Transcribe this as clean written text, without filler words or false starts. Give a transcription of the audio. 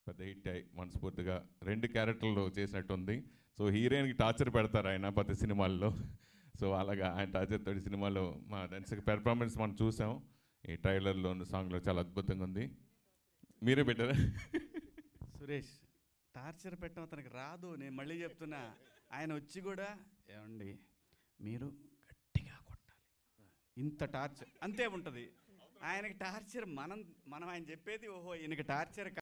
పెద్ద హిట్ అయ్యి మనస్ఫూర్తిగా 2 క్యారెక్టర్లు చేసినట్టుంది. సో హీరోయిన్కి టార్చర్ పెడతారు ఆయన ప్రతి సినిమాల్లో. సో అలాగా ఆయన టార్చర్ తోటి సినిమాలో మా దర్శక పెర్ఫార్మెన్స్ మనం చూసాం. ఈ ట్రైలర్లో సాంగ్లో చాలా అద్భుతంగా ఉంది. మీరే పెట్టారా? సురేష్ టార్చర్ పెట్టడం అతనికి రాదు. నేను మళ్ళీ చెప్తున్నా, ఆయన వచ్చి కూడా ఏమండి మీరు గట్టిగా కొట్టాలి, ఇంత టార్చర్ అంతే ఉంటుంది ఆయనకి. టార్చర్ మనం ఆయన చెప్పేది ఓహో ఈయనకి టార్చర్